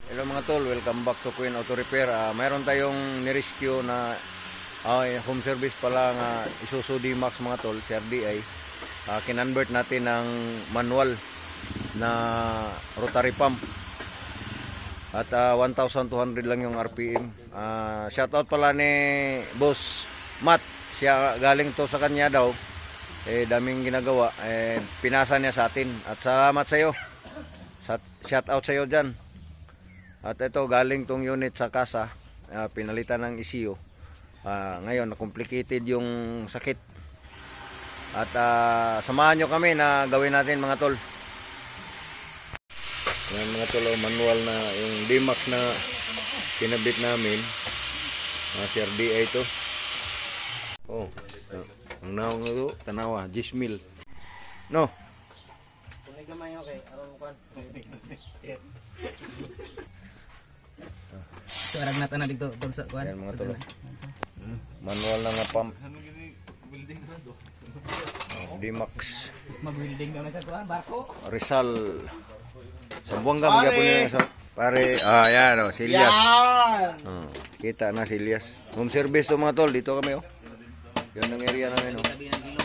Hello mga tol, welcome back to Queen Auto Repair. Mayroon tayong nirescue na home service pala nga Isuzu D-Max mga tol, CRDI. Kinonvert natin ng manual na rotary pump. At 1,200 lang yung RPM. Shoutout pala ni Boss Matt. Siya galing to sa kanya daw. Daming ginagawa. Pinasa niya sa atin. At salamat sa iyo. Shoutout sa iyo dyan. At ito galing tong unit sa kasa, pinalitan ng ECU. Ngayon na-complicated yung sakit. At samahan nyo kami na gawin natin mga tol. Yan mga tol, manual na yung D-Max na kinabit namin. CRDI ito. Ang naong ito, tanawa, Gismil. No? Kunay gamay okay, aron ko. Suarag natin na dito tol sa kuan. Yan mga tol. Manual na pump. D-Max. Mag-welding kami sa kuan, barko. Rizal. Sa Buanga magyapon niya sa pare. Yan Silyas. Kita na Silyas. Home service to mga tol, dito kami Yan ang area namin Sabi ng kilo.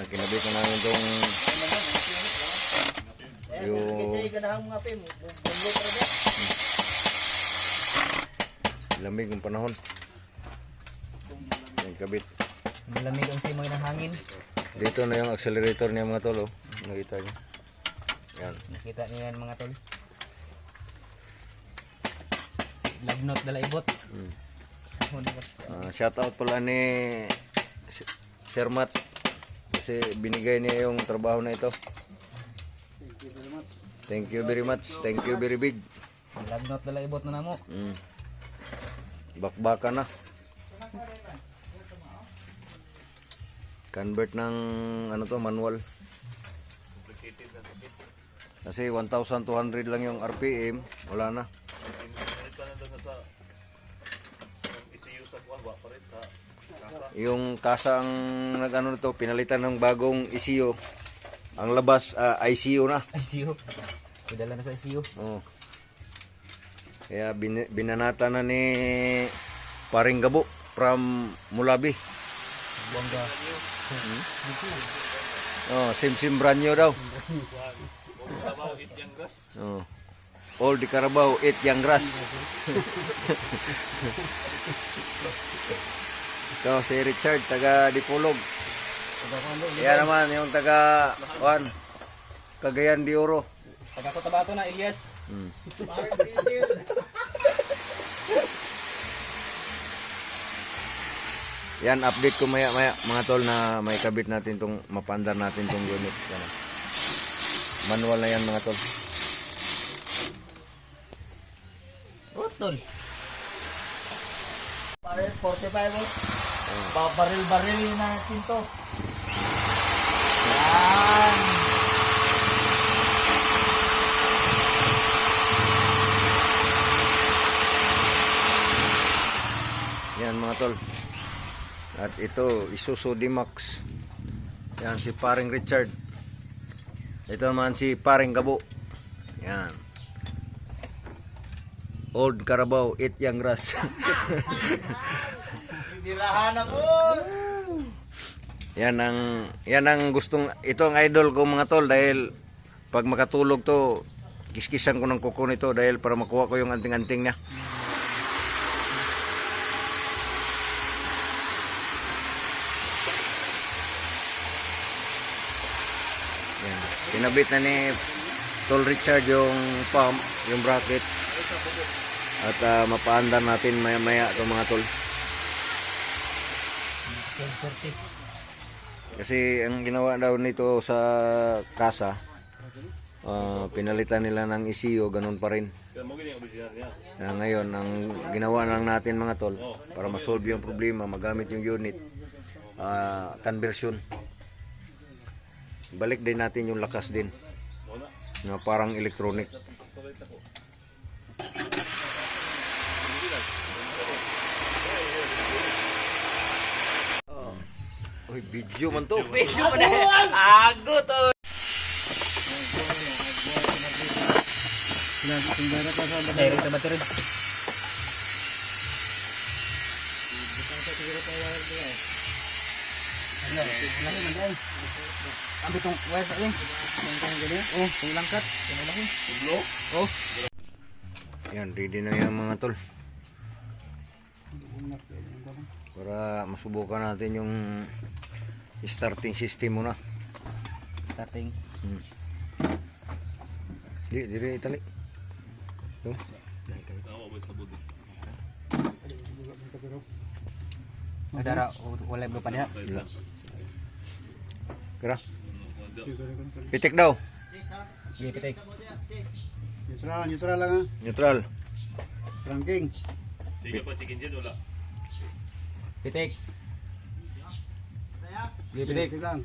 Kinabit na namin tong lamig ng panahon. Yan kabit. Lamig ang simoy ng hangin. Dito na yung accelerator niya mga tol. Nakita niyo. Yan. Nakita niyo yan mga tol. Lagnot dala ibot. Shout out pala ni Sir Matt kasi binigay niya yung trabaho na ito. Thank you very much. Thank you very big. Lagnot dala ibot na namo. Bakbaka na. Convert ng manual. Kasi 1,200 lang yung RPM, wala na. Yung kasa ang nito, pinalitan ng bagong ECU. Ang labas ICU na. ICU. Idala na sa ICU. Kaya binanata na ni Paring Gabo from Mulabi. Buanga. Sim brand new daw. All the Carabao, eat young grass. Ito si Richard, taga Dipolog. Yan naman yung taga Cagayan de Oro. Taga Cotabato na Elias. Yan, update ko maya mga tol na may kabit natin tong mapandar natin tong unit. Yan. Manual na yan mga tol. Tol. Baril 45 volts. Baril na tinto. Yan. Yan mga tol. At ito, Isuzu D-Max. Yan si Paring Richard. Ito naman si Paring Gabo. Yan. Old Carabao, eat young grass. Dirahan ako. Yan ang gustong, ito ang idol ko mga tol dahil pag makatulog to, kiskisan ko ng kuko nito dahil para makuha ko yung anting-anting niya. Yan. Pinabit na ni Tol Richard yung pump, yung bracket. At mapaandar natin maya-maya ito mga tol. Kasi ang ginawa daw nito sa kasa, pinalitan nila ng ECU, ganun pa rin. Ngayon, ang ginawa lang natin mga tol, para ma-solve yung problema, magamit yung unit, conversion. Balik din natin yung lakas din, na parang electronic. Uy, video man to. Video mo na. Ago to. Direct na battery. Ang bitong wire sa yung. Oh, yung langkat. Oh. Yan, ready na yan mga tol. Para masubukan natin yung starting system muna. Starting. Dire itali. Yo. Ada wala bro pa diha. Ila. Kira. Pitik daw. Sige, pitik. Neutral lang ha. Neutral. Ranking. Pitik. Sige, pitik. lang.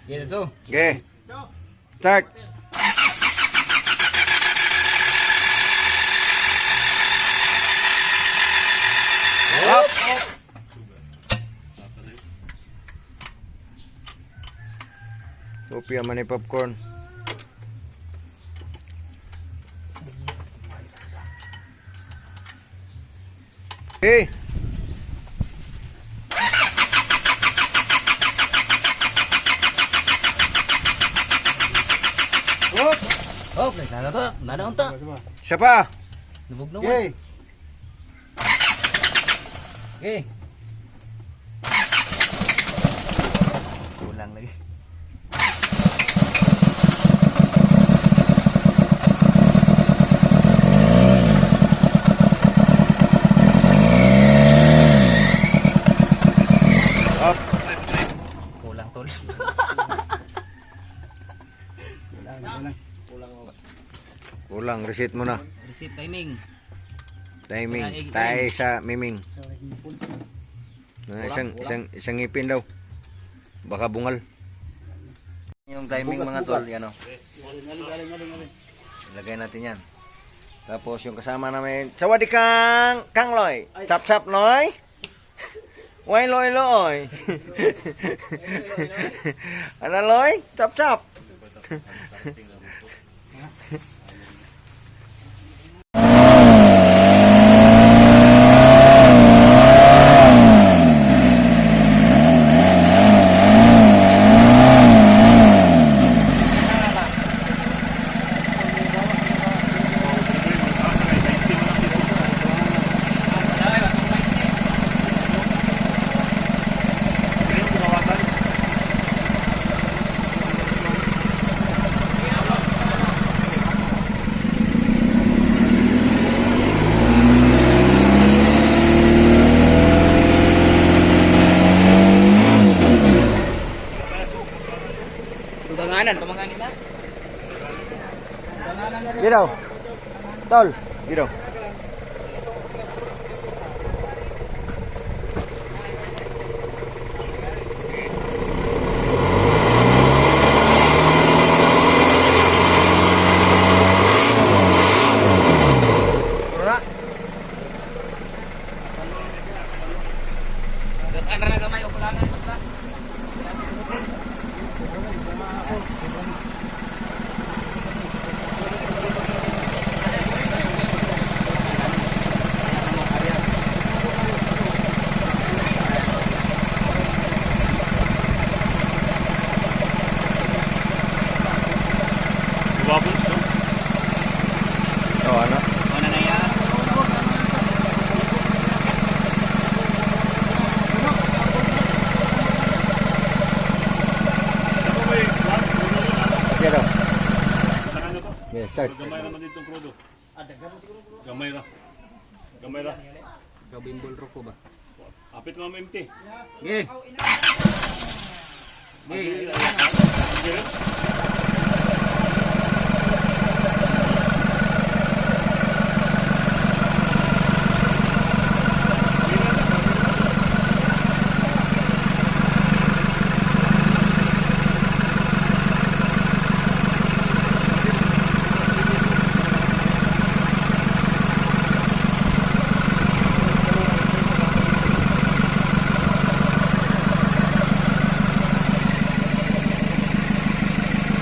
Sige, let's go. Okay. Start. Up. Kopya man ni popcorn. Okay. Oh, nada to. Nada unta. Siya pa. Nubog na. Okay. Okay. Kulang lagi. Up. Kulang tol. Kulang. Reset mo na. Reset timing. Timing. Tayo sa miming. Isang ngipin daw. Baka bungal. Yung timing mga tol, yan o. Ilagay natin yan. Tapos yung kasama namin, Sawadi Kang Loy. Chap chap Loy. Why Loy Loy? Ano Loy? Chap chap. Tuganganan, pamanganin na. Giraw. Tol, giraw. Pura. Ana na gamay o kulangan pala. Oh, ano? Mana na ya? Okay daw. Yes, start. Gamay naman dito ang krudo. Gamay ra. Gamay ra. Gabimbol ro ko ba? Apit mo empty. Ge. Ge.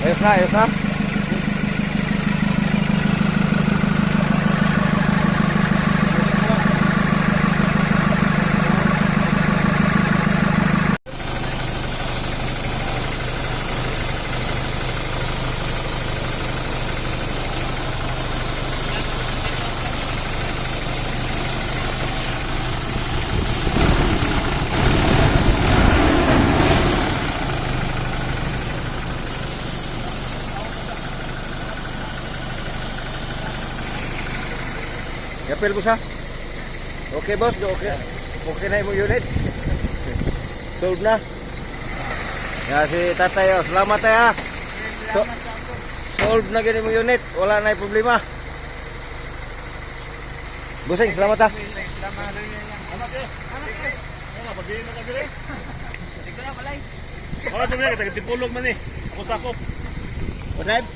Ayos na, ayos na. Yapil ko sa. Okay boss, okay. Okay na yung unit. Solve na. Ya si tatay, oh, salamat tayo ha. Solve na gini mo unit. Wala na yung problema. Busing, salamat ha. Ano, pag-iin na kagiri? Wala ito niya, kita tipulog man eh. Ako sakop. Drive.